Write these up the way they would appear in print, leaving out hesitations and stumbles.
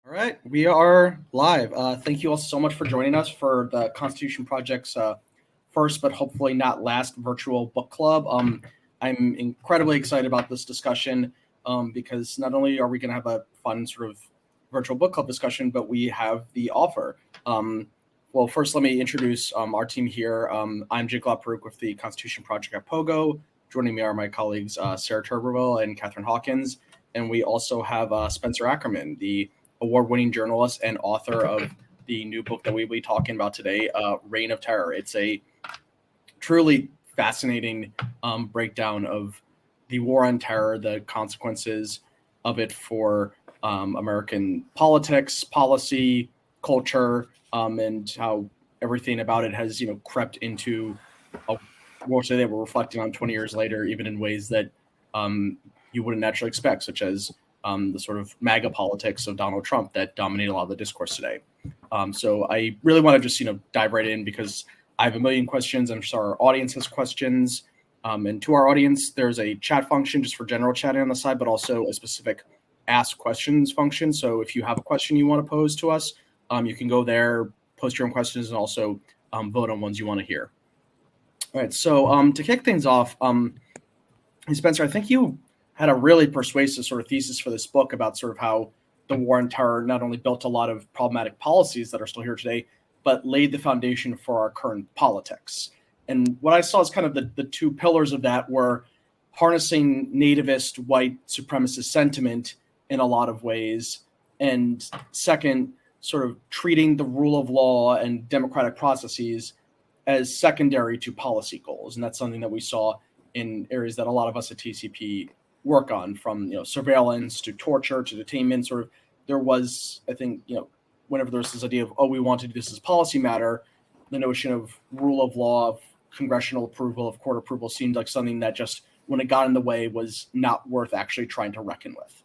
All right, we are live. Thank you all so much for joining us for the Constitution Project's first, but hopefully not last, virtual book club. I'm incredibly excited about this discussion because not only are we going to have a fun sort of virtual book club discussion, but we have the offer. Well, first, let me introduce our team here. I'm Jake Laperouk with the Constitution Project at Pogo. Joining me are my colleagues Sarah Turberville and Catherine Hawkins. And we also have Spencer Ackerman, the award-winning journalist and author of the new book that we'll be talking about today, Reign of Terror. It's a truly fascinating breakdown of the war on terror, the consequences of it for American politics, policy, culture, and how everything about it has, crept into a war today that we're reflecting on 20 years later, even in ways that you wouldn't naturally expect, such as the sort of MAGA politics of Donald Trump that dominate a lot of the discourse today. So I really want to just, dive right in because I have a million questions. I'm sure our audience has questions. And to our audience, there's a chat function just for general chatting on the side, but also a specific ask questions function. So if you have a question you want to pose to us, you can go there, post your own questions, and also vote on ones you want to hear. All right. So to kick things off, Spencer, I think you had a really persuasive sort of thesis for this book about sort of how the war on terror not only built a lot of problematic policies that are still here today, but laid the foundation for our current politics. And what I saw as kind of the two pillars of that were harnessing nativist white supremacist sentiment in a lot of ways. And second, sort of treating the rule of law and democratic processes as secondary to policy goals. And that's something that we saw in areas that a lot of us at TCP work on, from surveillance to torture to detainment. Sort of there was, I think, whenever there was this idea of, we want to do this as policy matter, the notion of rule of law, of congressional approval, of court approval seemed like something that just, when it got in the way, was not worth actually trying to reckon with.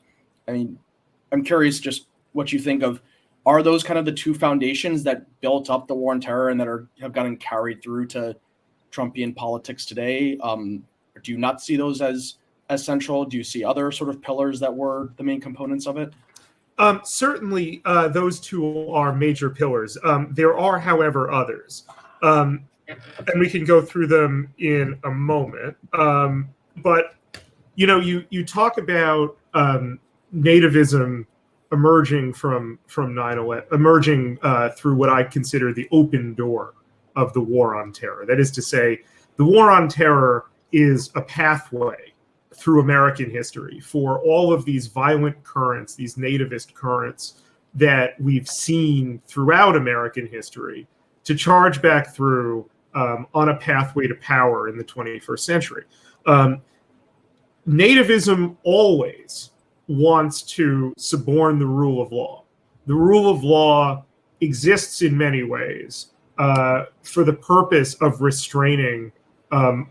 I mean, I'm curious just what you think of, are those kind of the two foundations that built up the war on terror and that have gotten carried through to Trumpian politics today? Do you not see those as central? Do you see other sort of pillars that were the main components of it? Certainly, those two are major pillars. There are, however, others. And we can go through them in a moment. But, you talk about nativism emerging from 9/11, emerging through what I consider the open door of the war on terror. That is to say, the war on terror is a pathway through American history for all of these violent currents, these nativist currents that we've seen throughout American history, to charge back through on a pathway to power in the 21st century. Nativism always wants to suborn the rule of law. The rule of law exists in many ways for the purpose of restraining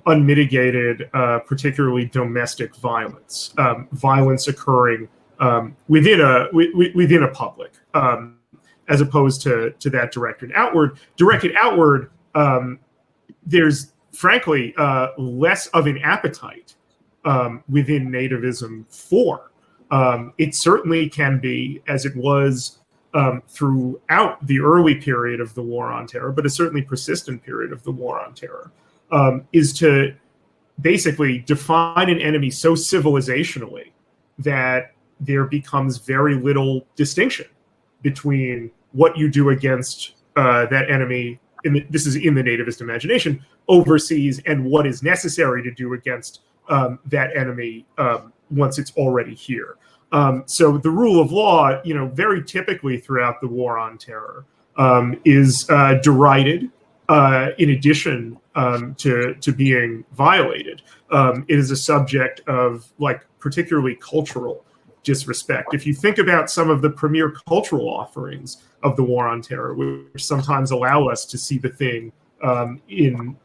unmitigated, particularly domestic violence, violence occurring within a public, as opposed to that directed outward. Directed outward, there's frankly less of an appetite within nativism for. It certainly can be, as it was throughout the early period of the war on terror, but a certainly persistent period of the war on terror. Is to basically define an enemy so civilizationally that there becomes very little distinction between what you do against that enemy, this is in the nativist imagination, overseas, and what is necessary to do against that enemy once it's already here. So the rule of law, very typically throughout the war on terror, is derided. In addition to being violated, it is a subject of particularly cultural disrespect. If you think about some of the premier cultural offerings of the war on terror, which sometimes allow us to see the thing in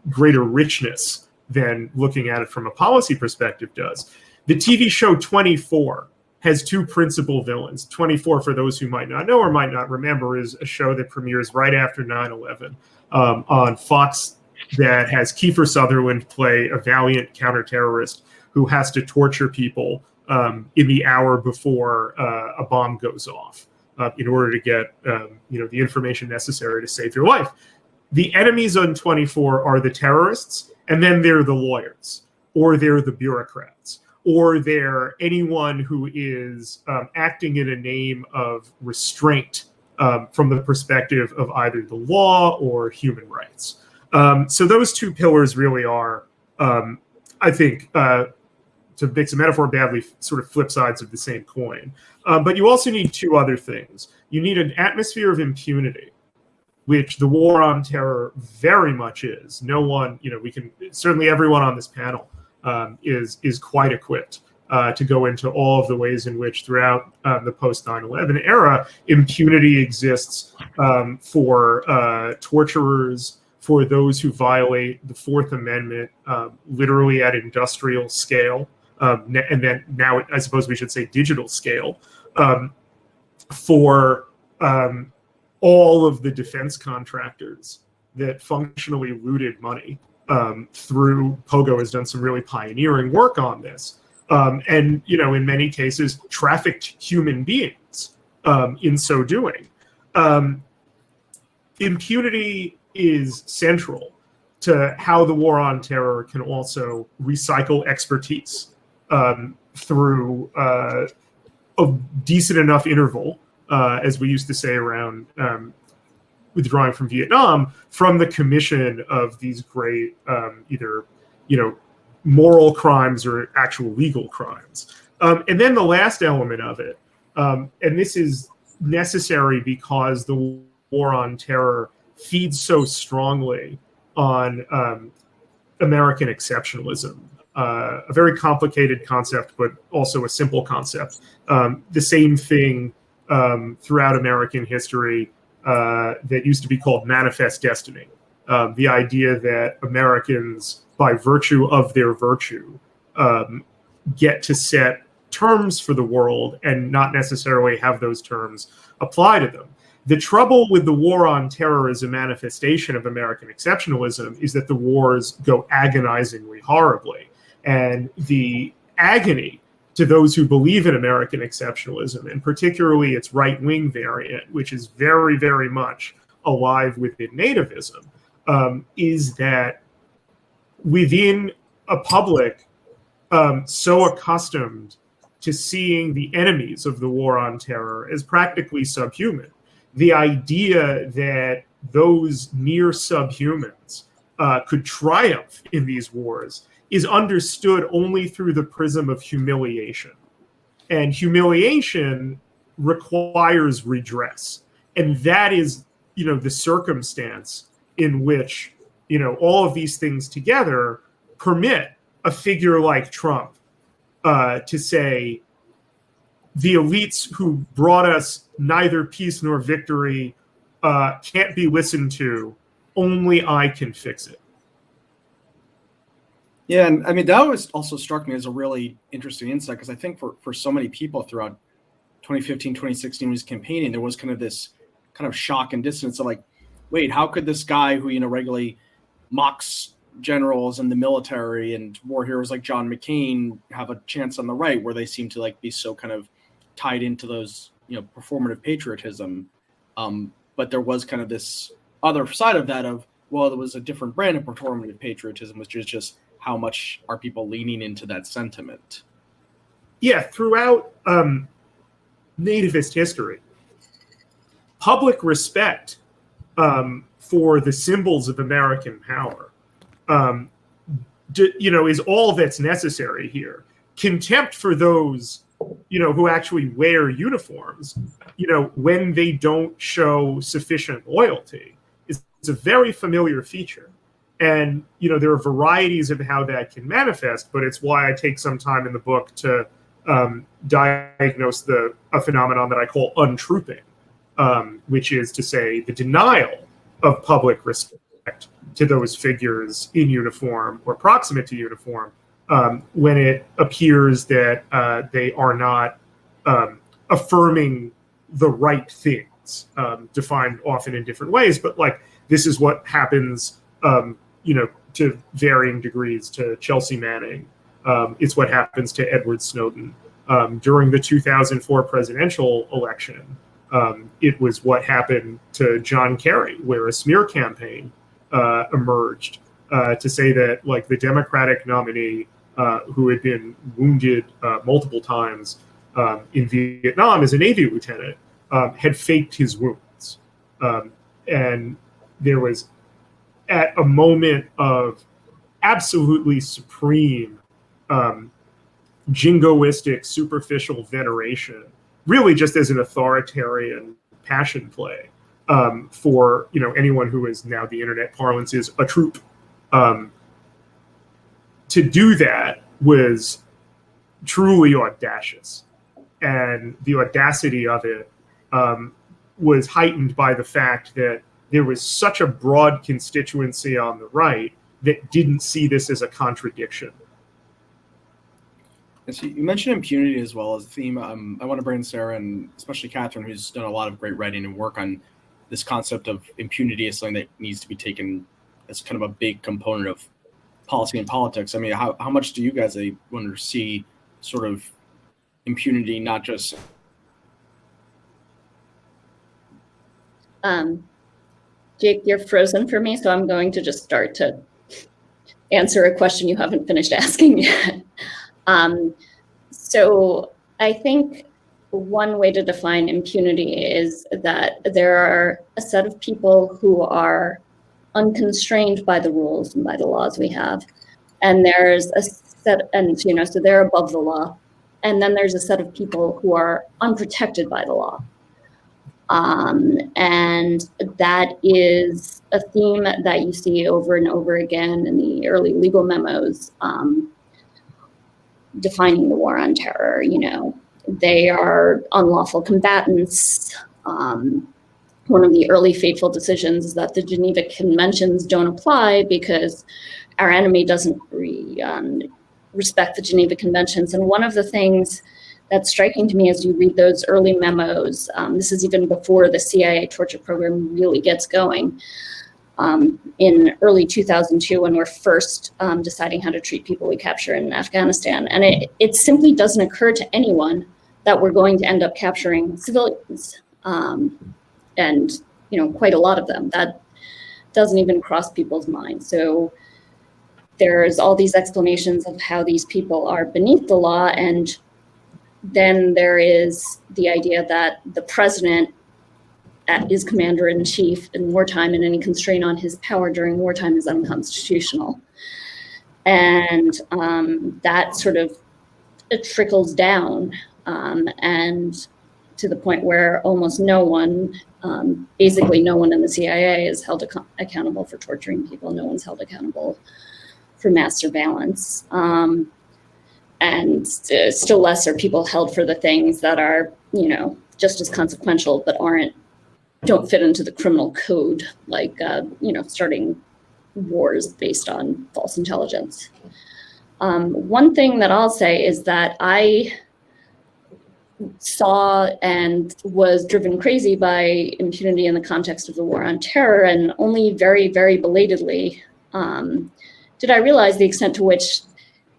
greater richness than looking at it from a policy perspective does, the TV show 24 has two principal villains. 24, for those who might not know or might not remember, is a show that premieres right after 9/11 on Fox that has Kiefer Sutherland play a valiant counterterrorist who has to torture people in the hour before a bomb goes off in order to get the information necessary to save your life. The enemies on 24 are the terrorists, and then they're the lawyers, or they're the bureaucrats, or they're anyone who is acting in a name of restraint from the perspective of either the law or human rights. So those two pillars really are, I think, to mix a metaphor badly, sort of flip sides of the same coin. But you also need two other things. You need an atmosphere of impunity, which the war on terror very much is. No one, certainly everyone on this panel is quite equipped to go into all of the ways in which throughout the post 9/11 era, impunity exists for torturers, for those who violate the Fourth Amendment, literally at industrial scale, and then now I suppose we should say digital scale, for all of the defense contractors that functionally looted money through Pogo has done some really pioneering work on this. And, in many cases, trafficked human beings in so doing. Impunity is central to how the war on terror can also recycle expertise through a decent enough interval, as we used to say around withdrawing from Vietnam, from the commission of these great either, moral crimes or actual legal crimes. And then the last element of it, and this is necessary because the war on terror feeds so strongly on American exceptionalism, a very complicated concept, but also a simple concept. The same thing throughout American history that used to be called manifest destiny. The idea that Americans, by virtue of their virtue, get to set terms for the world and not necessarily have those terms apply to them. The trouble with the war on terror as a manifestation of American exceptionalism is that the wars go agonizingly horribly. And the agony to those who believe in American exceptionalism, and particularly its right-wing variant, which is very, very much alive within nativism, is that within a public so accustomed to seeing the enemies of the war on terror as practically subhuman, the idea that those near subhumans could triumph in these wars is understood only through the prism of humiliation. And humiliation requires redress. And that is, the circumstance in which, all of these things together permit a figure like Trump to say, the elites who brought us neither peace nor victory can't be listened to. Only I can fix it. Yeah, and I mean, that was also struck me as a really interesting insight, because I think for so many people throughout 2015, 2016, when he was campaigning, there was kind of this kind of shock and dissonance of like, wait, how could this guy who, regularly mocks generals and the military and war heroes like John McCain have a chance on the right, where they seem to like be so kind of tied into those, performative patriotism. But there was kind of this other side of that of, well, there was a different brand of performative patriotism, which is just how much are people leaning into that sentiment? Yeah, throughout nativist history, public respect for the symbols of American power, is all that's necessary here. Contempt for those, who actually wear uniforms, when they don't show sufficient loyalty, is a very familiar feature. And, there are varieties of how that can manifest, but it's why I take some time in the book to diagnose a phenomenon that I call untrooping, which is to say the denial of public respect to those figures in uniform or proximate to uniform when it appears that they are not affirming the right things, defined often in different ways. But like, this is what happens, to varying degrees to Chelsea Manning. It's what happens to Edward Snowden. During the 2004 presidential election, it was what happened to John Kerry, where a smear campaign emerged to say that, like, the Democratic nominee who had been wounded multiple times in Vietnam as a Navy lieutenant had faked his wounds. And there was, at a moment of absolutely supreme jingoistic, superficial veneration, really just as an authoritarian passion play for anyone who is now, the internet parlance is, a troop. To do that was truly audacious, and the audacity of it was heightened by the fact that there was such a broad constituency on the right that didn't see this as a contradiction. And so you mentioned impunity as well as a theme. I want to bring in Sarah, and especially Catherine, who's done a lot of great writing and work on this concept of impunity as something that needs to be taken as kind of a big component of policy and politics. I mean, how much do you guys want to see sort of impunity, not just... Jake, you're frozen for me, so I'm going to just start to answer a question you haven't finished asking yet. So I think one way to define impunity is that there are a set of people who are unconstrained by the rules and by the laws we have. And there's a set, and so they're above the law. And then there's a set of people who are unprotected by the law. And that is a theme that you see over and over again in the early legal memos defining the war on terror. They are unlawful combatants. One of the early fateful decisions is that the Geneva Conventions don't apply because our enemy doesn't respect the Geneva Conventions. And one of the things that's striking to me as you read those early memos, this is even before the CIA torture program really gets going, in early 2002 when we're first deciding how to treat people we capture in Afghanistan. And it simply doesn't occur to anyone that we're going to end up capturing civilians. And quite a lot of them. That doesn't even cross people's minds. So there's all these explanations of how these people are beneath the law, and then there is the idea that the president is commander-in-chief in wartime, and any constraint on his power during wartime is unconstitutional. And that sort of, it trickles down, and to the point where almost no one, basically no one in the CIA is held accountable for torturing people. No one's held accountable for mass surveillance. And still less are people held for the things that are, just as consequential, but don't fit into the criminal code, like, starting wars based on false intelligence. One thing that I'll say is that I saw and was driven crazy by impunity in the context of the war on terror, and only very, very belatedly did I realize the extent to which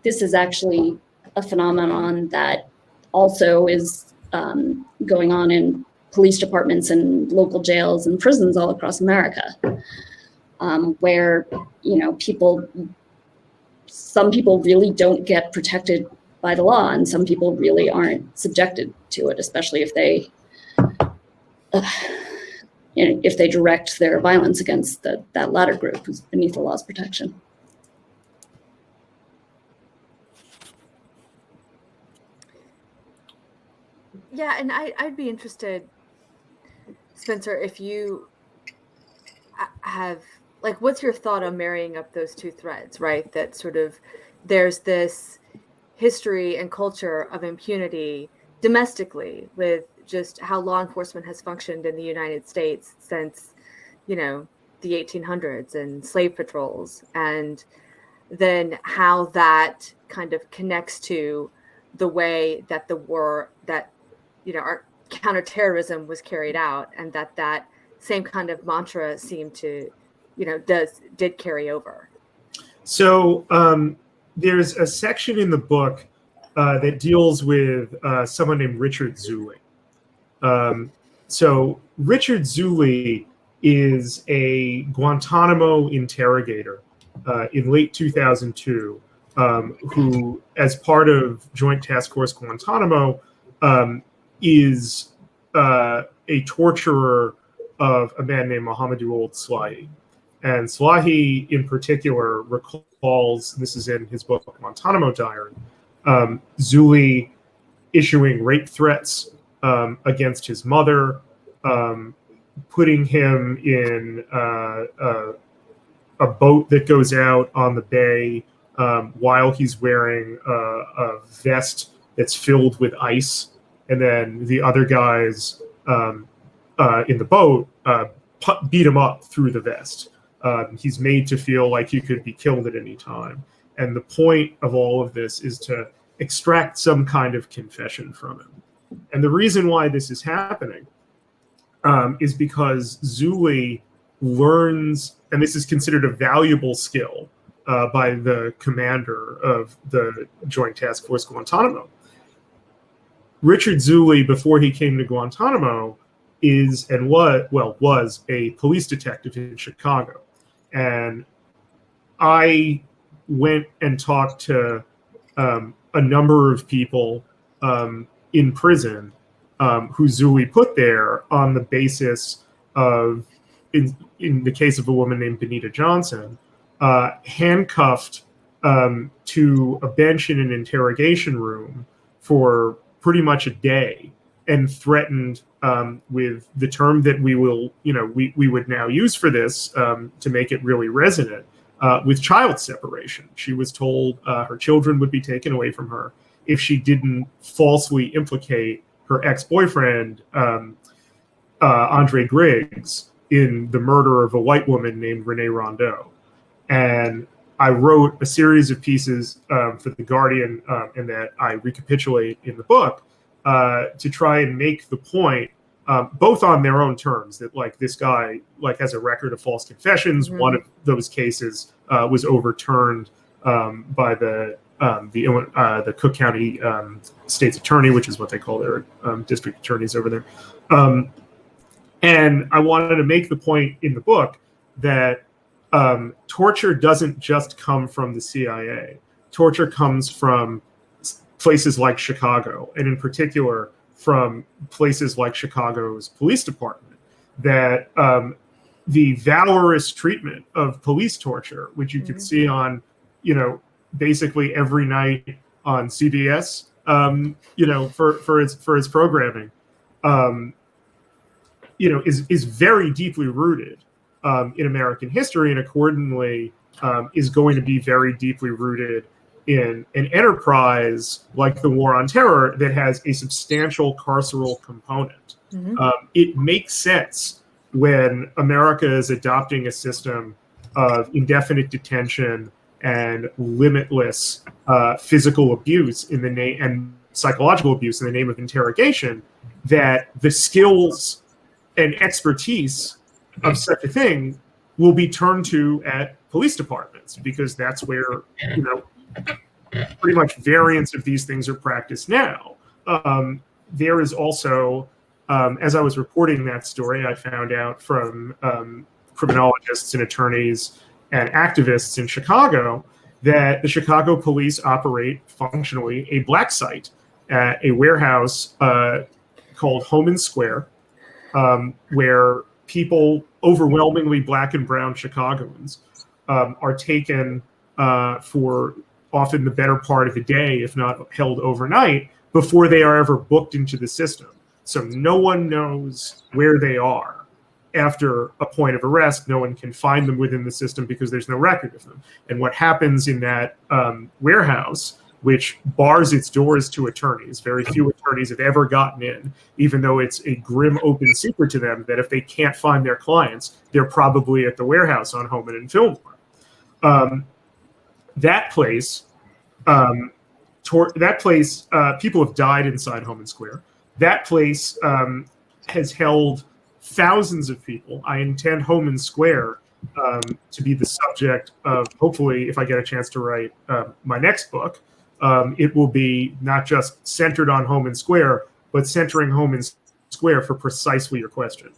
this is actually a phenomenon that also is going on in police departments and local jails and prisons all across America, where some people really don't get protected by the law, and some people really aren't subjected to it, especially if they direct their violence against that latter group who's beneath the law's protection. Yeah, and I'd be interested, Spencer, if you have, like, what's your thought on marrying up those two threads, right? That sort of, there's this history and culture of impunity domestically with just how law enforcement has functioned in the United States since, the 1800s and slave patrols, and then how that kind of connects to the way that the war, that, our counterterrorism was carried out, and that same kind of mantra seemed to, did carry over. So there's a section in the book that deals with someone named Richard Zuley. So Richard Zuley is a Guantanamo interrogator in late 2002, who, as part of Joint Task Force Guantanamo, is a torturer of a man named Mohamedou Ould Slahi. And Slahi, in particular, recalls, this is in his book Guantanamo Diary, Zuley issuing rape threats against his mother, putting him in a boat that goes out on the bay while he's wearing a vest that's filled with ice, and then the other guys in the boat beat him up through the vest. He's made to feel like he could be killed at any time. And the point of all of this is to extract some kind of confession from him. And the reason why this is happening is because Zuley learns, and this is considered a valuable skill by the commander of the Joint Task Force Guantanamo. Richard Zuley, before he came to Guantanamo, was a police detective in Chicago. And I went and talked to a number of people in prison who Zuley put there on the basis of, in the case of a woman named Benita Johnson, handcuffed to a bench in an interrogation room for pretty much a day, and threatened with the term that we would now use for this to make it really resonant, with child separation. She was told her children would be taken away from her if she didn't falsely implicate her ex-boyfriend, Andre Griggs, in the murder of a white woman named Renee Rondeau. And I wrote a series of pieces for The Guardian, and that I recapitulate in the book, to try and make the point, both on their own terms, that like this guy has a record of false confessions. Mm-hmm. One of those cases was overturned by the Cook County State's Attorney, which is what they call their district attorneys over there. And I wanted to make the point in the book that torture doesn't just come from the CIA. Torture comes from places like Chicago, and in particular from places like Chicago's police department, that the valorous treatment of police torture, which you could see on, basically every night on CBS, for its programming, is very deeply rooted in American history, and accordingly is going to be very deeply rooted in an enterprise like the War on Terror that has a substantial carceral component. Mm-hmm. It makes sense when America is adopting a system of indefinite detention and limitless physical abuse in the name, and psychological abuse in the name of interrogation, that the skills and expertise of such a thing will be turned to at police departments, because that's where, pretty much variants of these things are practiced now. There is also, as I was reporting that story, I found out from criminologists and attorneys and activists in Chicago that the Chicago police operate functionally a black site at a warehouse called Homan Square, where people, overwhelmingly black and brown Chicagoans, are taken for often the better part of the day, if not held overnight, before they are ever booked into the system. So no one knows where they are after a point of arrest. No one can find them within the system because there's no record of them. And what happens in that warehouse, which bars its doors to attorneys, very few attorneys have ever gotten in, even though it's a grim open secret to them that if they can't find their clients, they're probably at the warehouse on Homan and Fillmore. That place, people have died inside Homan Square. That place has held thousands of people. I intend Homan Square to be the subject of, hopefully, if I get a chance to write my next book, it will be not just centered on Home and Square, but centering Home and Square for precisely your question,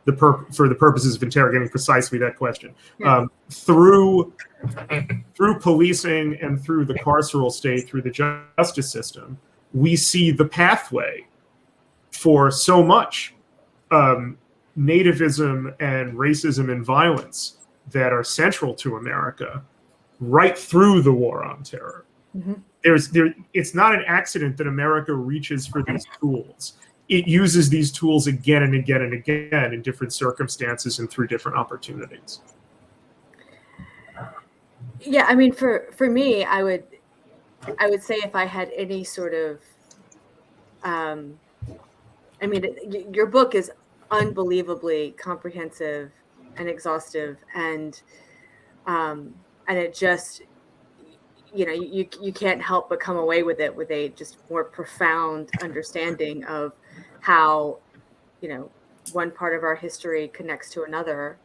for the purposes of interrogating precisely that question. Yeah. Through policing and through the carceral state, through the justice system, we see the pathway for so much nativism and racism and violence that are central to America right through the war on terror. Mm-hmm. It's not an accident that America reaches for these tools. It uses these tools again and again and again in different circumstances and through different opportunities. Yeah, I mean, for me, I would say if I had any sort of, I mean, your book is unbelievably comprehensive and exhaustive, and it just, you know, you can't help but come away with it with a just more profound understanding of how, you know, one part of our history connects to another.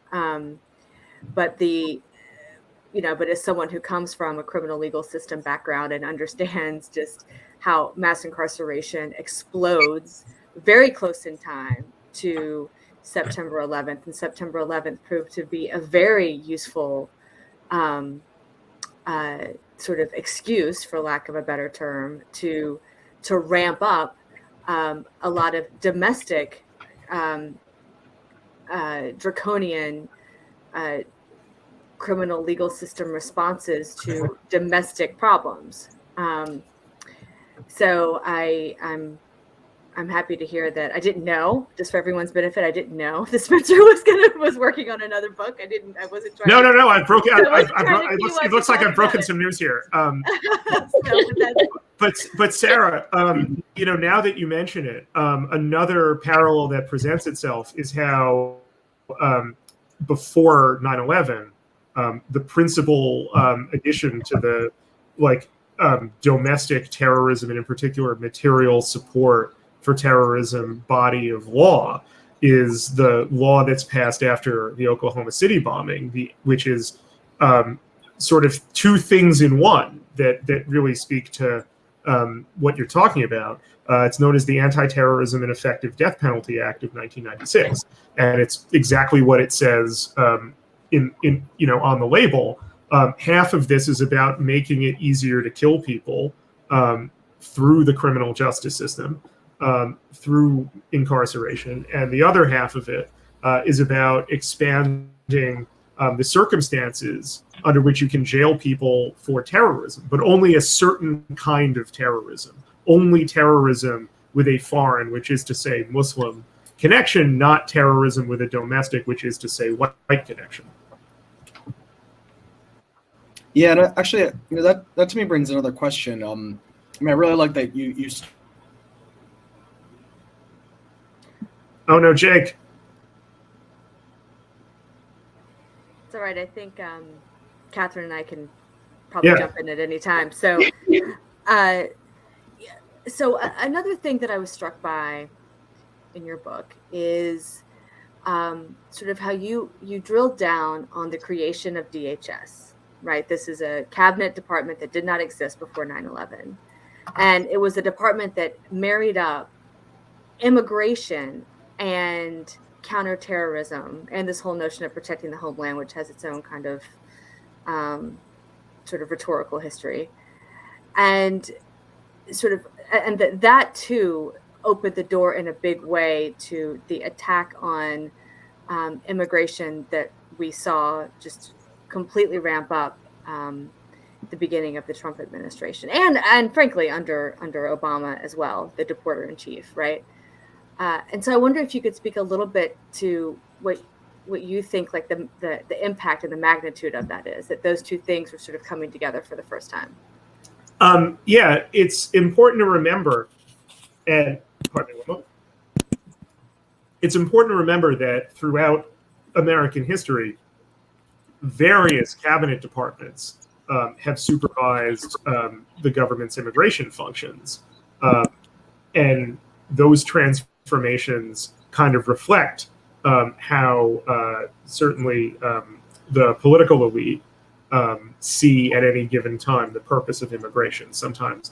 But as someone who comes from a criminal legal system background and understands just how mass incarceration explodes very close in time to September 11th, and September 11th proved to be a very useful sort of excuse, for lack of a better term, to ramp up a lot of domestic draconian criminal legal system responses to domestic problems. So I'm happy to hear that. I didn't know, just for everyone's benefit, I didn't know that Spencer was working on another book. I wasn't trying. No. I've broken. It looks like I've broken some news here. But Sarah, you know, now that you mention it, another parallel that presents itself is how before 9/11, the principal addition to the domestic terrorism, and in particular material support for terrorism body of law, is the law that's passed after the Oklahoma City bombing, which is sort of two things in one that really speak to what you're talking about. It's known as the Anti-Terrorism and Effective Death Penalty Act of 1996, and it's exactly what it says in on the label. Half of this is about making it easier to kill people through the criminal justice system, through incarceration, and the other half of it is about expanding the circumstances under which you can jail people for terrorism, but only a certain kind of terrorism, only terrorism with a foreign, which is to say Muslim connection, not terrorism with a domestic, which is to say white connection. Yeah, and actually, you know, that to me brings another question. I mean, I really like that you. Oh no, Jake. It's all right. I think Catherine and I can probably jump in at any time. So, another thing that I was struck by in your book is sort of how you drilled down on the creation of DHS. Right, this is a cabinet department that did not exist before 9/11, and it was a department that married up immigration and counterterrorism and this whole notion of protecting the homeland, which has its own kind of sort of rhetorical history, and that too opened the door in a big way to the attack on immigration that we saw just completely ramp up the beginning of the Trump administration, and frankly under Obama as well, the deporter in chief, right? And so I wonder if you could speak a little bit to what you think, like the impact and the magnitude of that is, that those two things were sort of coming together for the first time. Yeah, it's important to remember, and it's important to remember that throughout American history, various cabinet departments have supervised the government's immigration functions, and those transformations kind of reflect how certainly the political elite see at any given time the purpose of immigration. Sometimes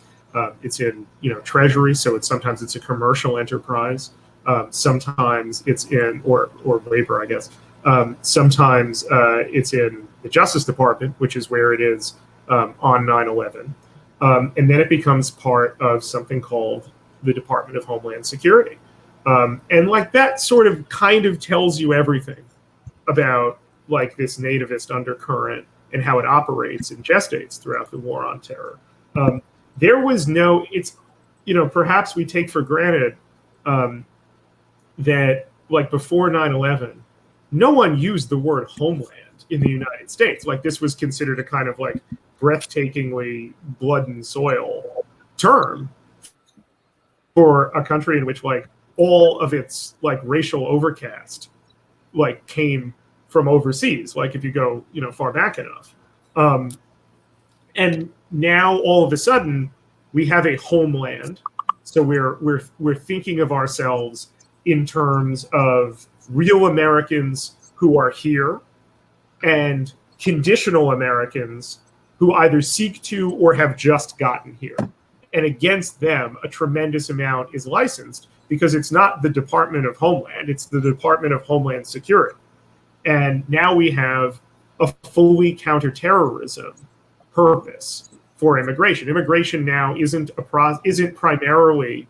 it's in treasury, so sometimes it's a commercial enterprise. Sometimes it's in or labor, I guess. Sometimes it's in the Justice Department, which is where it is on 9/11, and then it becomes part of something called the Department of Homeland Security, and like that sort of kind of tells you everything about like this nativist undercurrent and how it operates and gestates throughout the war on terror. There was no, perhaps we take for granted that like before 9/11, no one used the word homeland in the United States. Like this was considered a kind of like breathtakingly blood and soil term for a country in which like all of its like racial overcast like came from overseas, like if you go far back enough, and now all of a sudden we have a homeland, so we're thinking of ourselves in terms of real Americans who are here and conditional Americans who either seek to or have just gotten here, and against them a tremendous amount is licensed because it's not the Department of Homeland, it's the Department of Homeland Security. And now we have a fully counterterrorism purpose for immigration. Immigration now isn't primarily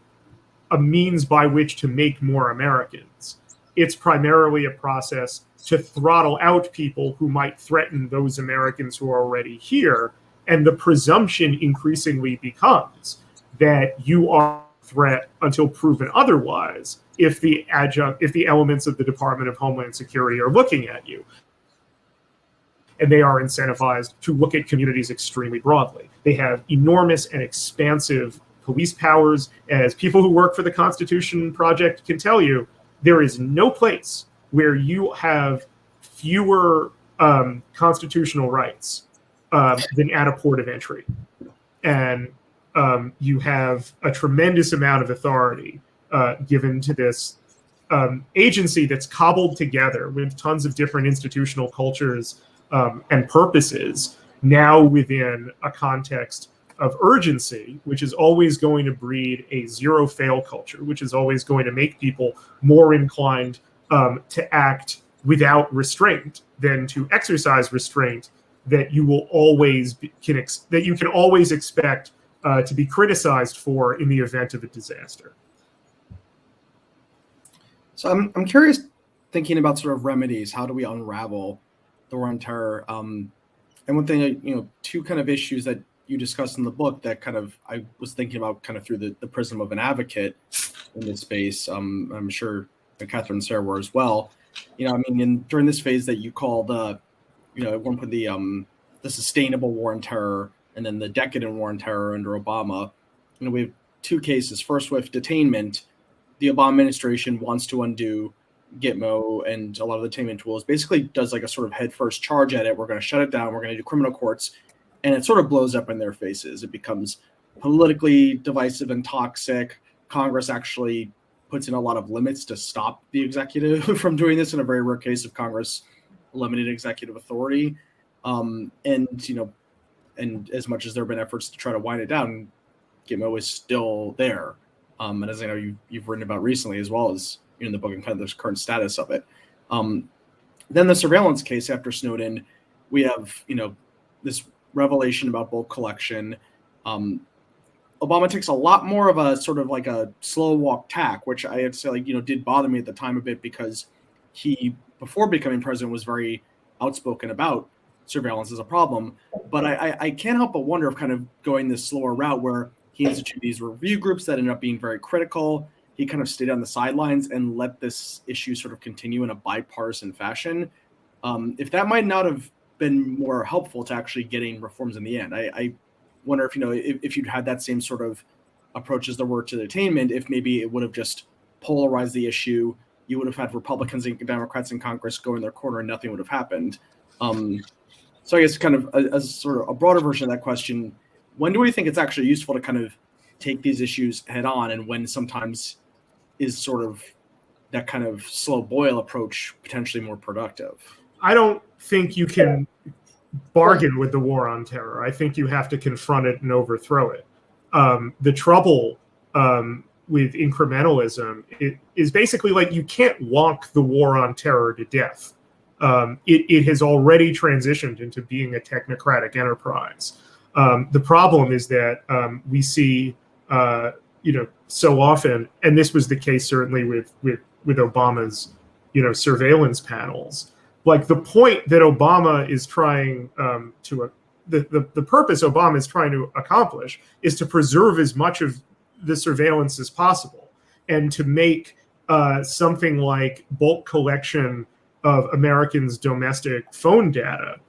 a means by which to make more Americans. It's primarily a process to throttle out people who might threaten those Americans who are already here. And the presumption increasingly becomes that you are a threat until proven otherwise, if the elements of the Department of Homeland Security are looking at you. And they are incentivized to look at communities extremely broadly. They have enormous and expansive police powers. As people who work for the Constitution Project can tell you, there is no place where you have fewer constitutional rights than at a port of entry. And you have a tremendous amount of authority given to this agency that's cobbled together with tons of different institutional cultures and purposes, now within a context of urgency, which is always going to breed a zero-fail culture, which is always going to make people more inclined to act without restraint than to exercise restraint that you will always that you can always expect to be criticized for in the event of a disaster. So I'm curious, thinking about sort of remedies. How do we unravel the war on terror? And one thing, two kind of issues that you discussed in the book that kind of I was thinking about kind of through the prism of an advocate in this space. I'm sure Catherine and Sarah were as well. During this phase that you call the, at one point the sustainable war on terror and then the decadent war on terror under Obama, we have two cases. First, with detainment, the Obama administration wants to undo Gitmo and a lot of the detainment tools, basically does like a sort of headfirst charge at it. We're going to shut it down. We're going to do criminal courts. And it sort of blows up in their faces. It becomes politically divisive and toxic. Congress actually puts in a lot of limits to stop the executive from doing this in a very rare case of Congress limited executive authority. And as much as there have been efforts to try to wind it down, Gitmo is still there. And as I know you've written about recently, as well as in the book, and kind of the current status of it. Then the surveillance case after Snowden, we have, this revelation about bulk collection. Obama takes a lot more of a sort of like a slow walk tack, which I have to say, did bother me at the time a bit, because he, before becoming president, was very outspoken about surveillance as a problem. But I can't help but wonder if kind of going this slower route where he instituted these review groups that ended up being very critical, he kind of stayed on the sidelines and let this issue sort of continue in a bipartisan fashion. If that might not have been more helpful to actually getting reforms in the end. I wonder if you'd had that same sort of approach as there were to detainment, if maybe it would have just polarized the issue. You would have had Republicans and Democrats in Congress go in their corner and nothing would have happened. So I guess kind of as sort of a broader version of that question, when do we think it's actually useful to kind of take these issues head on, and when sometimes is sort of that kind of slow boil approach potentially more productive? I don't think you can bargain with the war on terror. I think you have to confront it and overthrow it. The trouble with incrementalism is basically like you can't wonk the war on terror to death. It has already transitioned into being a technocratic enterprise. The problem is that we see, so often, and this was the case certainly with Obama's, surveillance panels. Like the point that Obama is trying the purpose Obama is trying to accomplish is to preserve as much of the surveillance as possible and to make something like bulk collection of Americans' domestic phone data,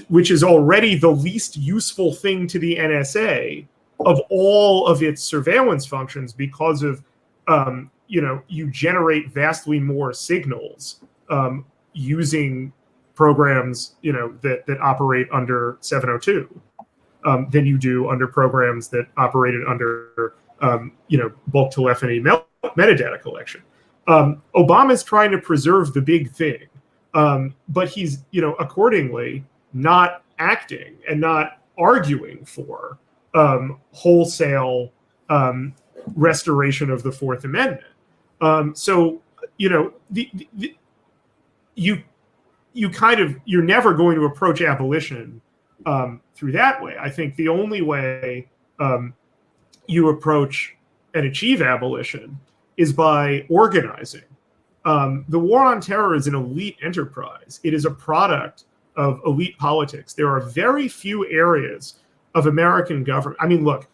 which is already the least useful thing to the NSA of all of its surveillance functions because of, you generate vastly more signals using programs, that operate under 702 than you do under programs that operated under, bulk telephony metadata collection. Obama's trying to preserve the big thing, but he's, accordingly not acting and not arguing for wholesale restoration of the Fourth Amendment. You're never going to approach abolition through that way. I think the only way you approach and achieve abolition is by organizing. The war on terror is an elite enterprise. It is a product of elite politics. There are very few areas of American government. I mean, look,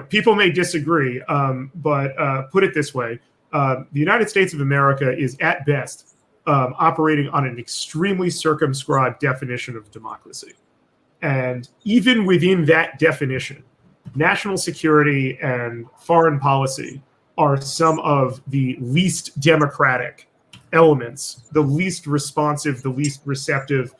people may disagree, but put it this way. The United States of America is at best operating on an extremely circumscribed definition of democracy. And even within that definition, national security and foreign policy are some of the least democratic elements, the least responsive, the least receptive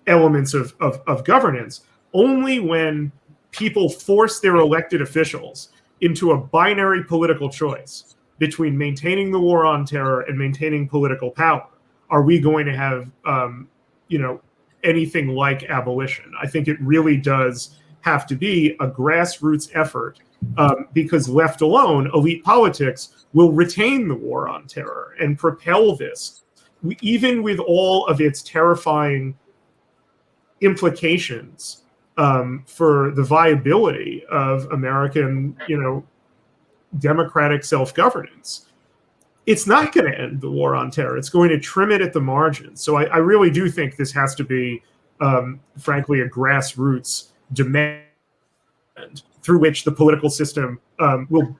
elements of governance. Only when people force their elected officials into a binary political choice between maintaining the war on terror and maintaining political power are we going to have, anything like abolition. I think it really does have to be a grassroots effort because left alone, elite politics will retain the war on terror and propel this, even with all of its terrifying implications for the viability of American, democratic self-governance. It's not going to end the war on terror. It's going to trim it at the margins. So I really do think this has to be, frankly, a grassroots demand through which the political system will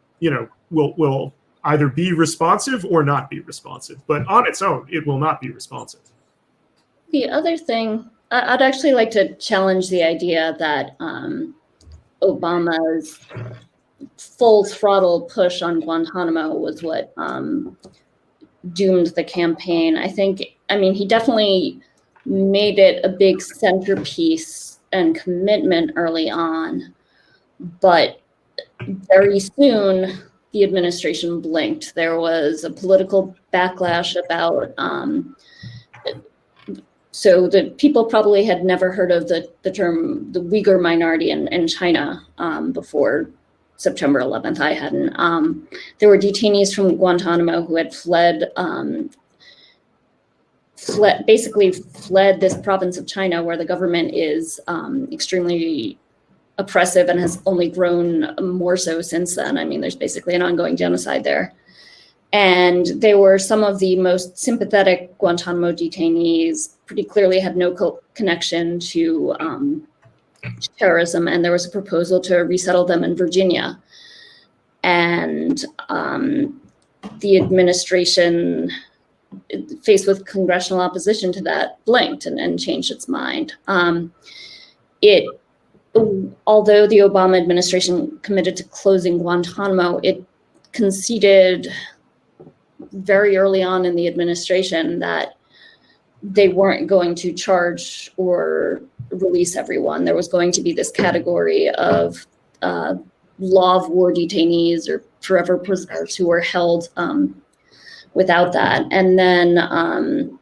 either be responsive or not be responsive. But on its own, it will not be responsive. The other thing, I'd actually like to challenge the idea that Obama's full throttle push on Guantanamo was what doomed the campaign. He definitely made it a big centerpiece and commitment early on, but very soon the administration blinked. There was a political backlash about so the people probably had never heard of the term the Uyghur minority in China before September 11th. I hadn't. There were detainees from Guantanamo who had fled this province of China where the government is extremely oppressive and has only grown more so since then. There's basically an ongoing genocide there. And they were some of the most sympathetic Guantanamo detainees, pretty clearly had no connection to terrorism, and there was a proposal to resettle them in Virginia. And the administration, faced with congressional opposition to that, blinked and changed its mind. Although the Obama administration committed to closing Guantanamo, it conceded very early on in the administration that they weren't going to charge or release everyone. There was going to be this category of law of war detainees or forever prisoners who were held without that. And then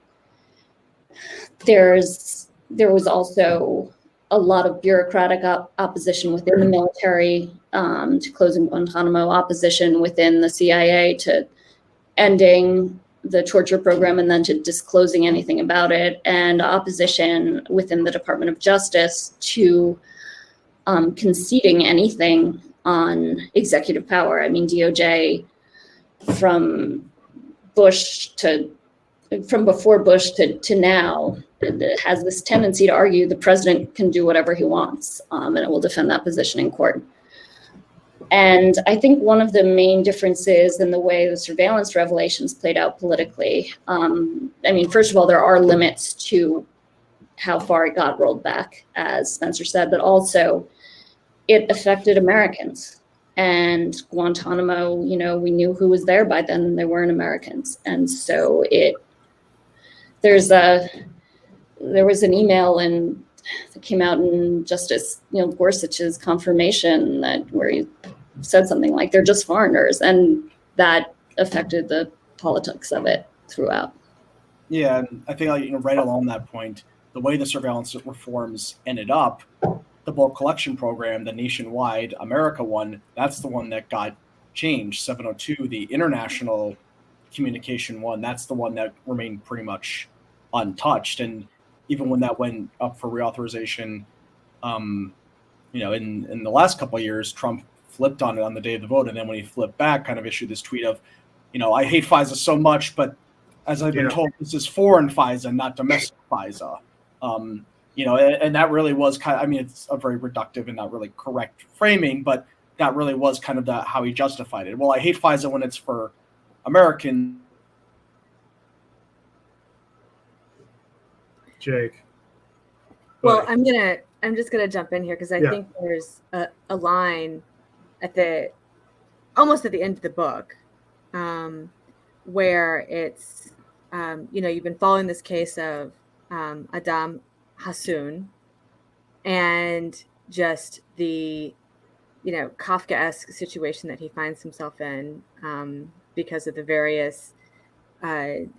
there was also a lot of bureaucratic opposition within the military to closing Guantanamo, opposition within the CIA to ending the torture program and then to disclosing anything about it, and opposition within the Department of Justice to conceding anything on executive power. I mean, DOJ from before Bush to now has this tendency to argue the president can do whatever he wants, and it will defend that position in court. And I think one of the main differences in the way the surveillance revelations played out politically, I mean, first of all, there are limits to how far it got rolled back, as Spencer said, but also it affected Americans. And Guantanamo, we knew who was there by then, and they weren't Americans. And so there was an email that came out in Justice Gorsuch's confirmation where he said something like, they're just foreigners, and that affected the politics of it throughout. Yeah, and I think right along that point, the way the surveillance reforms ended up, the bulk collection program, the nationwide America one, that's the one that got changed. 702, the international communication one, that's the one that remained pretty much untouched. And even when that went up for reauthorization, in the last couple of years, Trump flipped on it on the day of the vote. And then when he flipped back, kind of issued this tweet of, I hate FISA so much, but as I've been told, this is foreign FISA, not domestic FISA. And that really was it's a very reductive and not really correct framing, but that really was kind of how he justified it. Well, I hate FISA when it's for American. Jake. Well, I'm just gonna jump in here because I think there's a line almost at the end of the book, where it's you've been following this case of Adam Hassoun and just the Kafkaesque situation that he finds himself in because of the various kind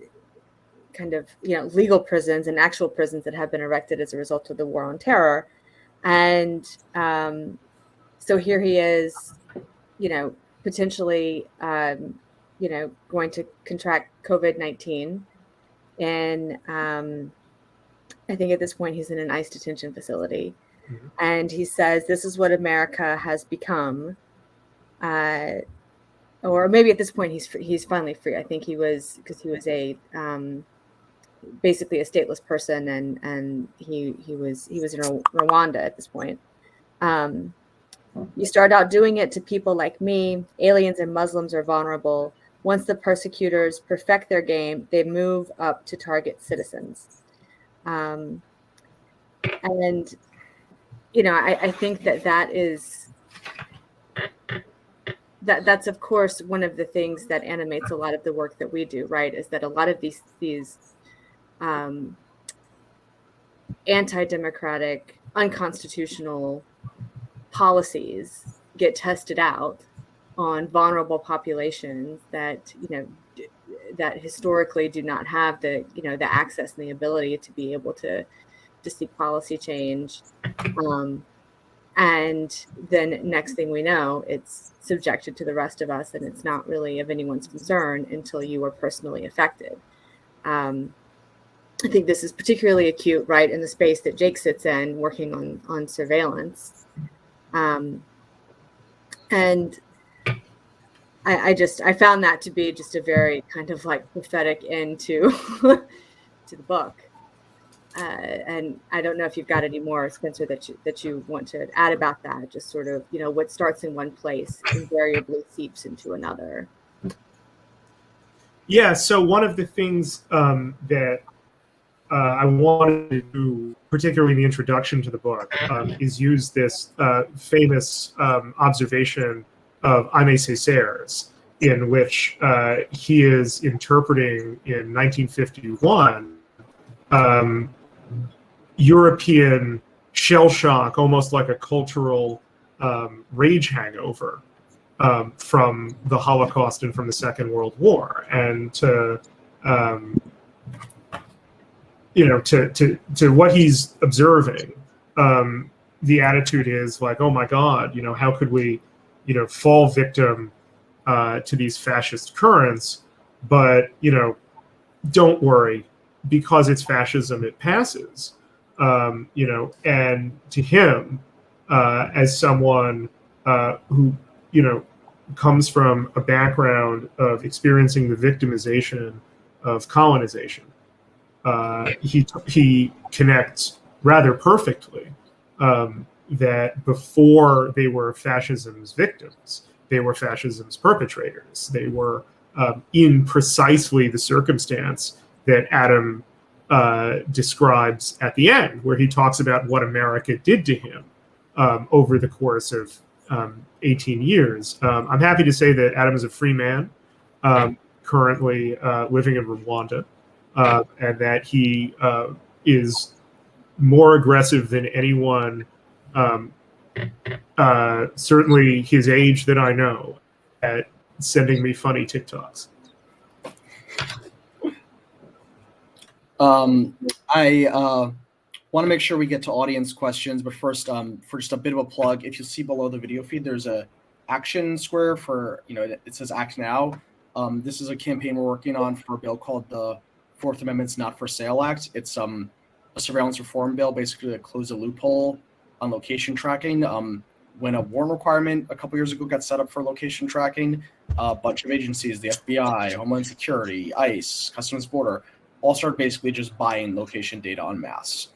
of legal prisons and actual prisons that have been erected as a result of the war on terror. And so here he is, potentially going to contract COVID-19, and I think at this point he's in an ICE detention facility. Mm-hmm. And he says, this is what America has become. Or maybe at this point he's finally free. I think he was, because he was basically a stateless person, and he was in Rwanda at this point. You start out doing it to people like me. Aliens and Muslims are vulnerable. Once the persecutors perfect their game, they move up to target citizens. And I think that's of course one of the things that animates a lot of the work that we do, right? Is that a lot of these anti-democratic, unconstitutional policies get tested out on vulnerable populations that that historically do not have the access and the ability to be able to seek policy change, and then next thing we know, it's subjected to the rest of us, and it's not really of anyone's concern until you are personally affected. I think this is particularly acute, right, in the space that Jake sits in, working on surveillance. And I found that to be just a very kind of like prophetic end to the book. And I don't know if you've got any more, Spencer, that you want to add about that. Just sort of, what starts in one place invariably seeps into another. Yeah. So one of the things that I wanted to do, particularly in the introduction to the book, is use this famous observation of Aimé Césaire's, in which he is interpreting in 1951 European shell shock, almost like a cultural rage hangover from the Holocaust and from the Second World War, and to to what he's observing, the attitude is like, oh my God, how could we, fall victim to these fascist currents? But don't worry, because it's fascism, it passes. And to him, as someone who comes from a background of experiencing the victimization of colonization, he connects rather perfectly that before they were fascism's victims, they were fascism's perpetrators. They were in precisely the circumstance that Adam describes at the end, where he talks about what America did to him over the course of 18 years. I'm happy to say that Adam is a free man, currently living in Rwanda, and that he is more aggressive than anyone, certainly his age that I know, at sending me funny TikToks. I want to make sure we get to audience questions, but first, for just a bit of a plug, if you see below the video feed, there's a action square for, it says Act Now. This is a campaign we're working on for a bill called the Fourth Amendment's Not for Sale Act. It's a surveillance reform bill, basically to close a loophole on location tracking. When a warrant requirement a couple years ago got set up for location tracking, a bunch of agencies, the FBI, Homeland Security, ICE, Customs Border, all started basically just buying location data en masse.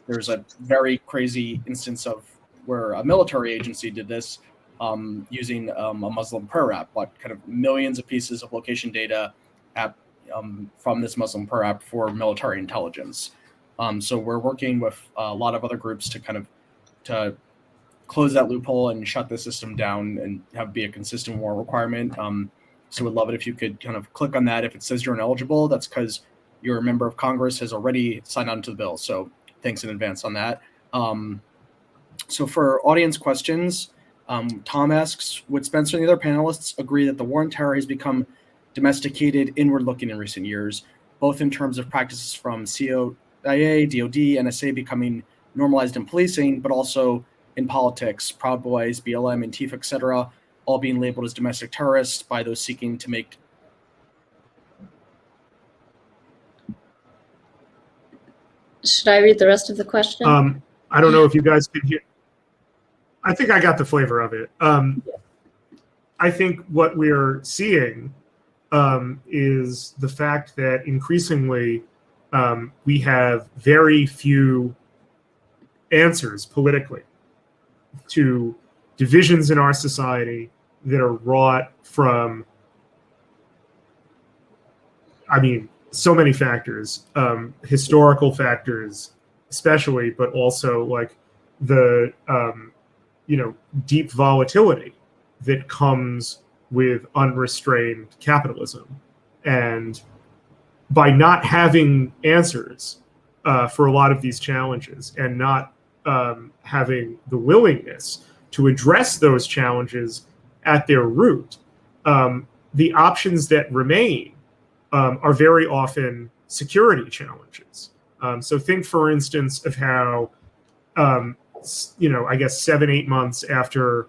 There's a very crazy instance of where a military agency did this using a Muslim prayer app, bought kind of millions of pieces of location data from this Muslim prayer app for military intelligence. So we're working with a lot of other groups to close that loophole and shut the system down and have be a consistent warrant requirement. So we'd love it if you could kind of click on that. If it says you're ineligible, that's because you're a member of Congress has already signed on to the bill. So thanks in advance on that. So for audience questions, Tom asks, would Spencer and the other panelists agree that the war on terror has become domesticated, inward-looking in recent years, both in terms of practices from CIA, DOD, NSA becoming normalized in policing, but also in politics, Proud Boys, BLM, Antifa, etc., all being labeled as domestic terrorists by those seeking to make. Should I read the rest of the question? I don't know if you guys can hear. I think I got the flavor of it. I think what we're seeing is the fact that increasingly we have very few answers politically to divisions in our society that are wrought from, so many factors, historical factors especially, but also like the, deep volatility that comes with unrestrained capitalism. And by not having answers for a lot of these challenges and not having the willingness to address those challenges at their root, the options that remain are very often security challenges. So think, for instance, of how, 7-8 months after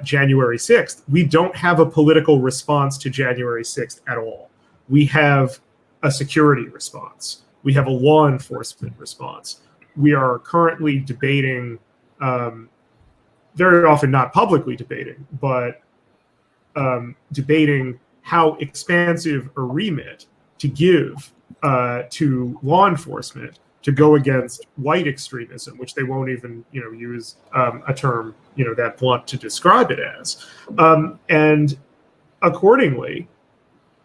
January 6th, we don't have a political response to January 6th at all. We have a security response. We have a law enforcement response. We are currently debating, very often not publicly debating, but debating how expansive a remit to give to law enforcement to go against white extremism, which they won't even, use a term, that blunt to describe it as. And accordingly,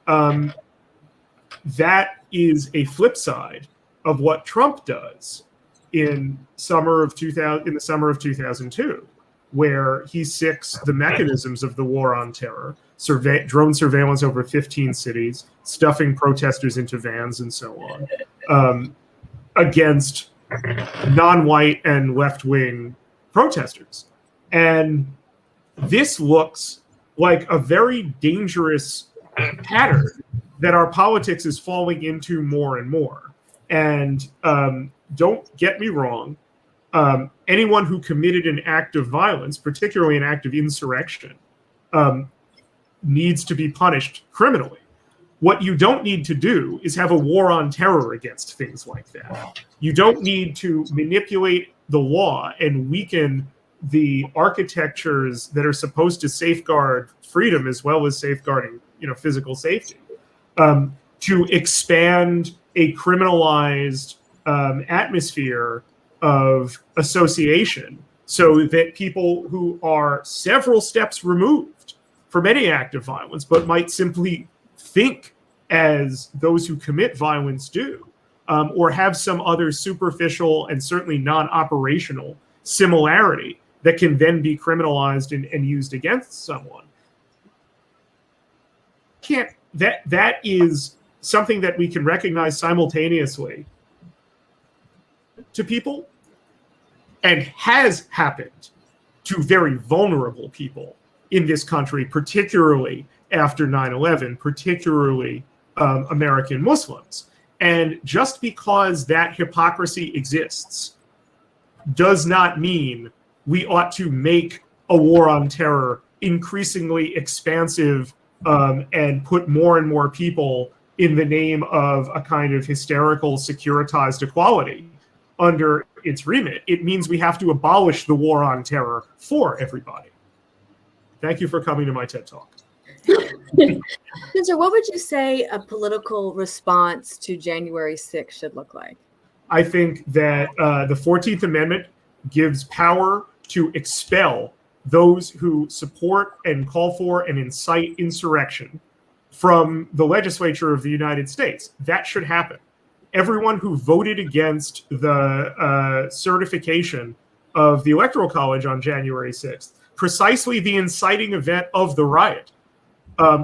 that is a flip side of what Trump does in the summer of 2002, where he sicks the mechanisms of the war on terror, drone surveillance over 15 cities, stuffing protesters into vans and so on, against non-white and left-wing protesters. And this looks like a very dangerous pattern that our politics is falling into more and more. And don't get me wrong, anyone who committed an act of violence, particularly an act of insurrection, needs to be punished criminally. What you don't need to do is have a war on terror against things like that. You don't need to manipulate the law and weaken the architectures that are supposed to safeguard freedom as well as safeguarding, physical safety, to expand a criminalized atmosphere of association so that people who are several steps removed from any act of violence but might simply think as those who commit violence do, or have some other superficial and certainly non-operational similarity that can then be criminalized and used against someone. That is something that we can recognize simultaneously to people and has happened to very vulnerable people in this country, particularly after 9/11, particularly American Muslims. And just because that hypocrisy exists does not mean we ought to make a war on terror increasingly expansive and put more and more people in the name of a kind of hysterical securitized equality under its remit. It means we have to abolish the war on terror for everybody. Thank you for coming to my TED Talk. Spencer, what would you say a political response to January 6th should look like? I think that the 14th Amendment gives power to expel those who support and call for and incite insurrection from the legislature of the United States. That should happen. Everyone who voted against the certification of the Electoral College on January 6th, precisely the inciting event of the riot,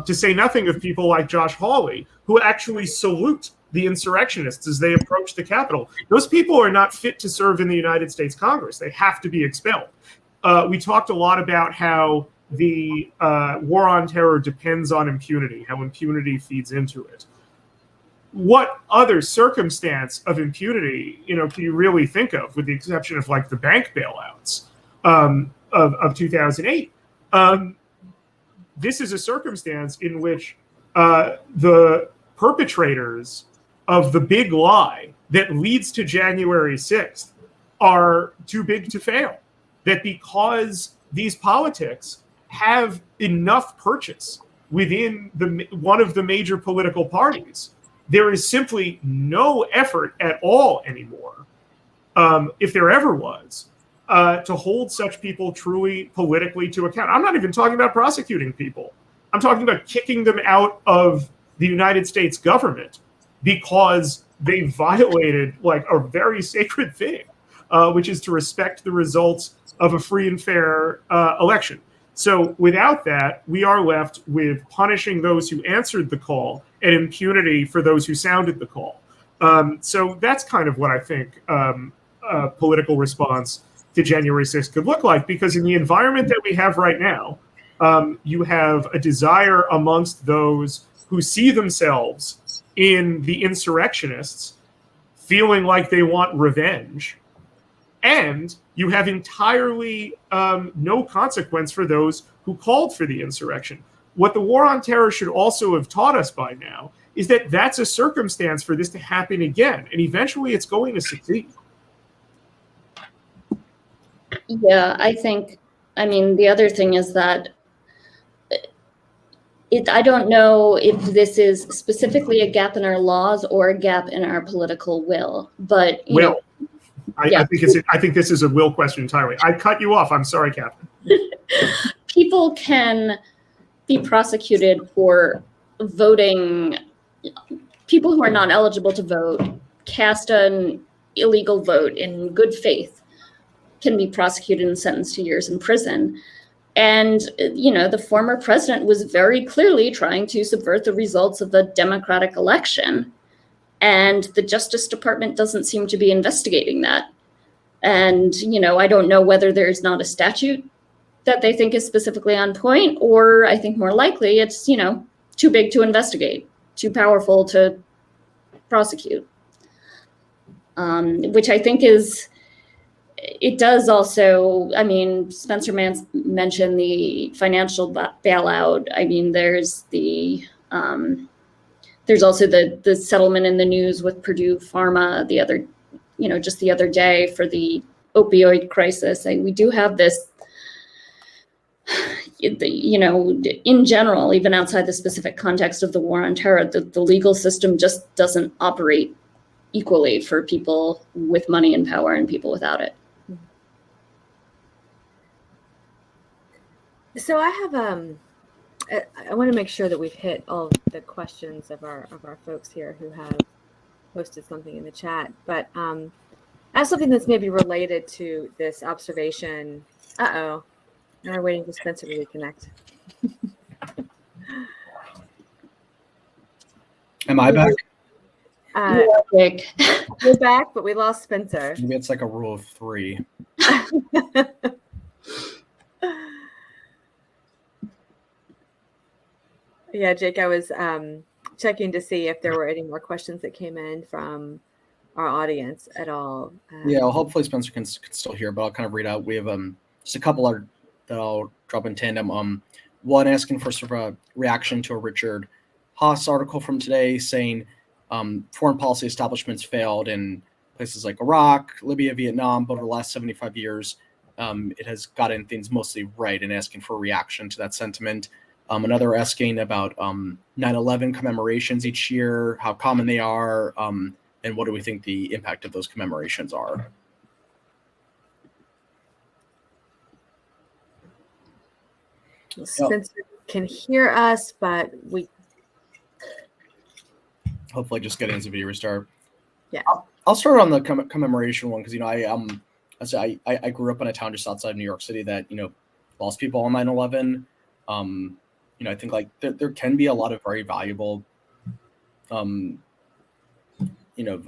to say nothing of people like Josh Hawley, who actually salute the insurrectionists as they approach the Capitol. Those people are not fit to serve in the United States Congress. They have to be expelled. We talked a lot about how the war on terror depends on impunity, how impunity feeds into it. What other circumstance of impunity, can you really think of, with the exception of like the bank bailouts of 2008? This is a circumstance in which the perpetrators of the big lie that leads to January 6th are too big to fail. That because these politics have enough purchase within one of the major political parties, there is simply no effort at all anymore, if there ever was, to hold such people truly politically to account. I'm not even talking about prosecuting people. I'm talking about kicking them out of the United States government because they violated like a very sacred thing, which is to respect the results of a free and fair election. So without that, we are left with punishing those who answered the call and impunity for those who sounded the call. So that's kind of what I think a political response to January 6th could look like, because in the environment that we have right now, you have a desire amongst those who see themselves in the insurrectionists feeling like they want revenge. And you have entirely no consequence for those who called for the insurrection. What the war on terror should also have taught us by now is that that's a circumstance for this to happen again. And eventually it's going to succeed. Yeah, the other thing is that I don't know if this is specifically a gap in our laws or a gap in our political will, but I think this is a will question entirely. I cut you off. I'm sorry, Captain. People can be prosecuted for voting. People who are not eligible to vote, cast an illegal vote in good faith, can be prosecuted and sentenced to years in prison. And, the former president was very clearly trying to subvert the results of the democratic election. And the Justice Department doesn't seem to be investigating that. And, I don't know whether there's not a statute that they think is specifically on point, or I think more likely it's, too big to investigate, too powerful to prosecute. which I think it does also, I mean, Spencer mentioned the financial bailout. I mean, there's also the settlement in the news with Purdue Pharma just the other day for the opioid crisis. We do have this, in general, even outside the specific context of the war on terror, the legal system just doesn't operate equally for people with money and power and people without it. So I have I want to make sure that we've hit all the questions of our folks here who have posted something in the chat, but as something that's maybe related to this observation. Now we're waiting for Spencer to reconnect. Am I back? We're back, but we lost Spencer. Maybe it's like a rule of 3. Yeah, Jake, I was checking to see if there were any more questions that came in from our audience at all. Yeah, well, hopefully Spencer can still hear, but I'll kind of read out. We have just a couple that I'll drop in tandem. One asking for sort of a reaction to a Richard Haas article from today saying foreign policy establishments failed in places like Iraq, Libya, Vietnam, but over the last 75 years, it has gotten things mostly right, and asking for a reaction to that sentiment. Another asking about 9/11 commemorations each year, how common they are, and what do we think the impact of those commemorations are? Spencer can hear us, but we hopefully just getting as a video restart. Yeah, I'll start on the commemoration one because I grew up in a town just outside New York City that lost people on 9/11. I think like there can be a lot of very valuable, a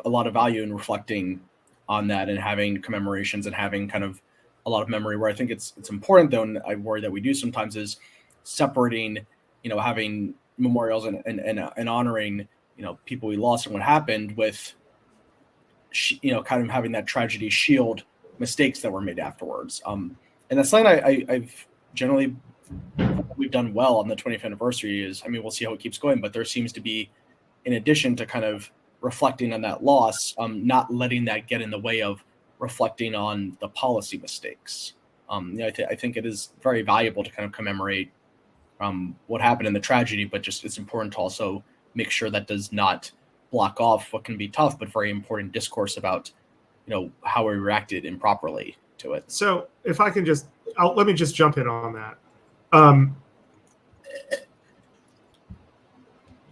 lot of value in reflecting on that and having commemorations and having kind of a lot of memory. Where I think it's important though, and I worry that we do sometimes, is separating, having memorials and honoring, people we lost and what happened with, kind of having that tragedy shield mistakes that were made afterwards. And that's something I've generally we've done well on the 20th anniversary is, we'll see how it keeps going, but there seems to be, in addition to kind of reflecting on that loss, not letting that get in the way of reflecting on the policy mistakes. I think it is very valuable to kind of commemorate what happened in the tragedy, but just it's important to also make sure that does not block off what can be tough but very important discourse about, how we reacted improperly to it. So if I can let me just jump in on that.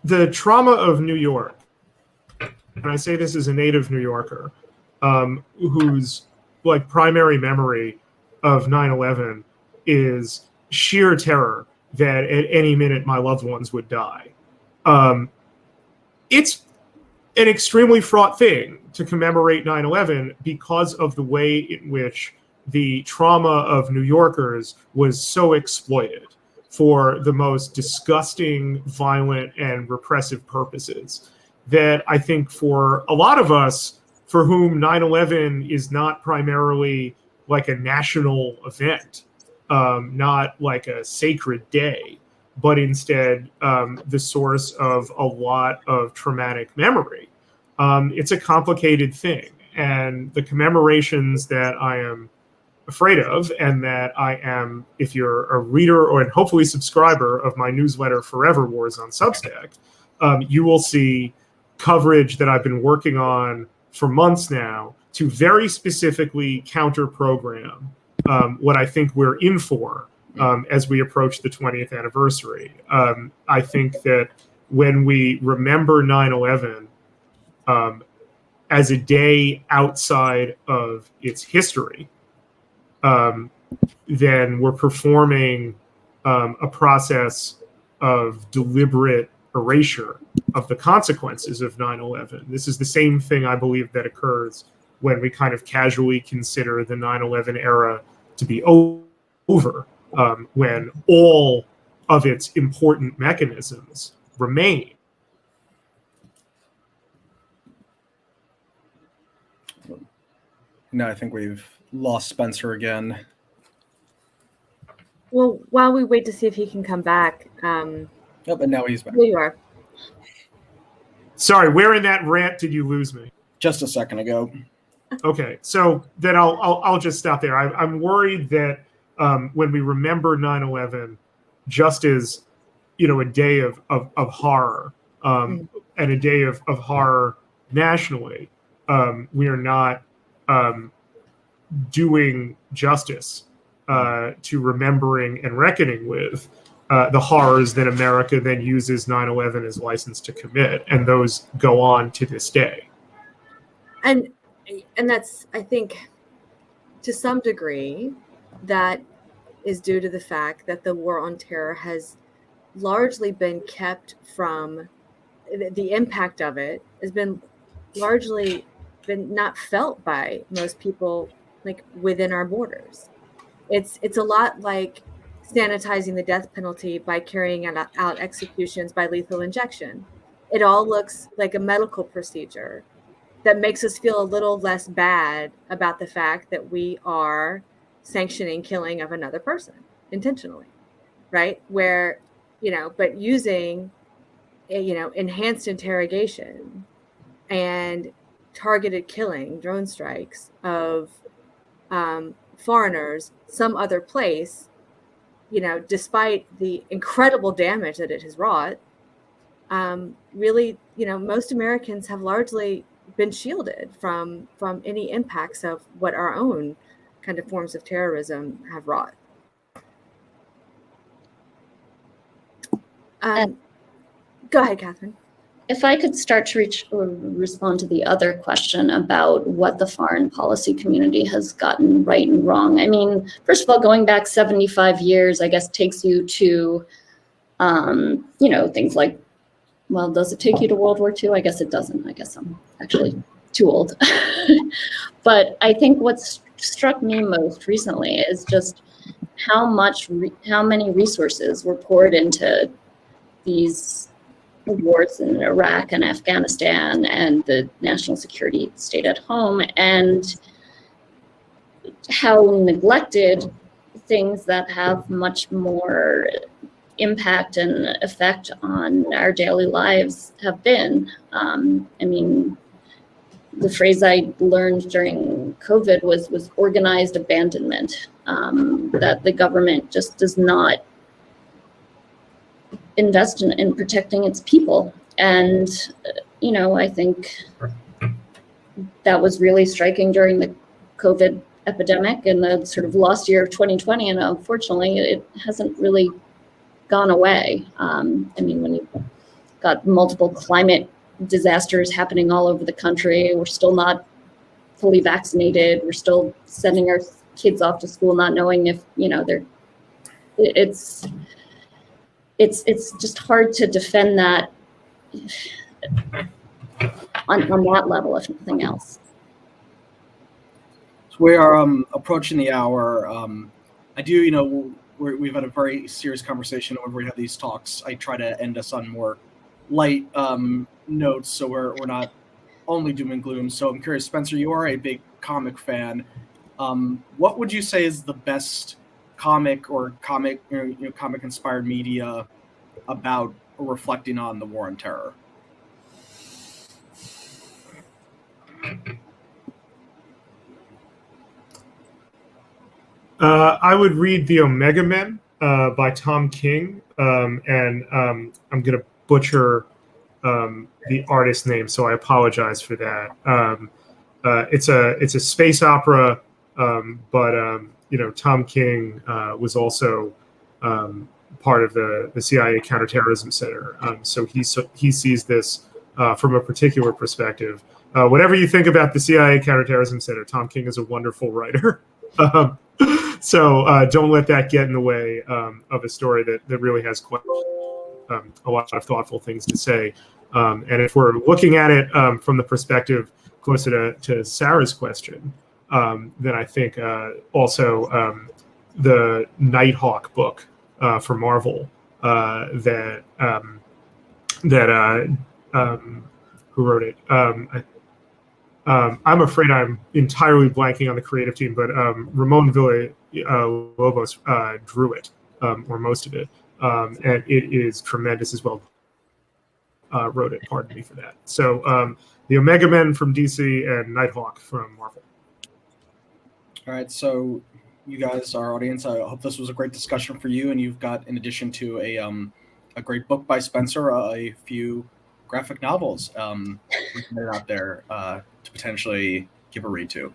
The trauma of New York, and I say this as a native New Yorker, whose primary memory of 9/11 is sheer terror that at any minute my loved ones would die. It's an extremely fraught thing to commemorate 9/11 because of the way in which the trauma of New Yorkers was so exploited for the most disgusting, violent, and repressive purposes that I think for a lot of us, for whom 9/11 is not primarily like a national event, not like a sacred day, but instead the source of a lot of traumatic memory. It's a complicated thing. And the commemorations that I am afraid of, and that I am, if you're a reader or and hopefully subscriber of my newsletter Forever Wars on Substack, you will see coverage that I've been working on for months now to very specifically counter program what I think we're in for as we approach the 20th anniversary. I think that when we remember 9/11 as a day outside of its history, then we're performing a process of deliberate erasure of the consequences of 9/11. This is the same thing I believe that occurs when we kind of casually consider the 9/11 era to be over, when all of its important mechanisms remain. No, I think we've lost Spencer again. Well, while we wait to see if he can come back, Yep, and now he's back. there you are. Sorry, where in that rant did you lose me? Just a second ago. Okay, so then I'll just stop there. I'm worried that when we remember 9/11, just as a day of horror and a day of horror nationally, we are not doing justice to remembering and reckoning with the horrors that America then uses 9/11 as license to commit, and those go on to this day. And that's, I think, to some degree, that is due to the fact that the war on terror has largely been kept from the impact of it has been largely been not felt by most people like within our borders. It's a lot like sanitizing the death penalty by carrying out executions by lethal injection. It all looks like a medical procedure that makes us feel a little less bad about the fact that we are sanctioning killing of another person intentionally, right? Where, but using, enhanced interrogation and targeted killing, drone strikes of foreigners some other place, despite the incredible damage that it has wrought, really, most Americans have largely been shielded from any impacts of what our own kind of forms of terrorism have wrought. Go ahead, Catherine. If I could start to respond to the other question about what the foreign policy community has gotten right and wrong. I mean, first of all, going back 75 years, I guess, takes you to, things like, well, does it take you to World War II? I guess it doesn't. I guess I'm actually too old. But I think what's struck me most recently is just how many resources were poured into these wars in Iraq and Afghanistan and the national security state at home, and how neglected things that have much more impact and effect on our daily lives have been. I mean, the phrase I learned during COVID was organized abandonment, that the government just does not invest in protecting its people. And, I think that was really striking during the COVID epidemic and the sort of lost year of 2020. And unfortunately, it hasn't really gone away. I mean, when you've got multiple climate disasters happening all over the country, we're still not fully vaccinated. We're still sending our kids off to school not knowing if, it's just hard to defend that on that level, if nothing else. So we are approaching the hour. I do, we've had a very serious conversation whenever we have these talks. I try to end us on more light notes, so we're not only doom and gloom. So I'm curious, Spencer, you are a big comic fan. What would you say is the best comic inspired media about or reflecting on the war on terror? I would read The Omega Men by Tom King, and I'm going to butcher the artist's name, so I apologize for that. It's a space opera, but Tom King was also part of the CIA Counterterrorism Center, so he sees this from a particular perspective. Whatever you think about the CIA Counterterrorism Center, Tom King is a wonderful writer. So don't let that get in the way of a story that really has quite a lot of thoughtful things to say. And if we're looking at it from the perspective closer to Sarah's question, then I think also the Nighthawk book for Marvel that who wrote it? I'm afraid I'm entirely blanking on the creative team, but Ramon Villalobos drew it, or most of it, and it is tremendous as well. Wrote it, pardon me for that. So the Omega Men from DC and Nighthawk from Marvel. All right, so you guys, our audience, I hope this was a great discussion for you, and you've got, in addition to a great book by Spencer, a few graphic novels out there to potentially give a read to.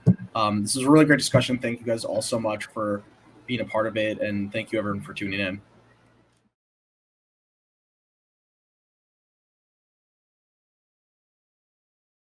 This is a really great discussion. Thank you guys all so much for being a part of it, and thank you everyone for tuning in.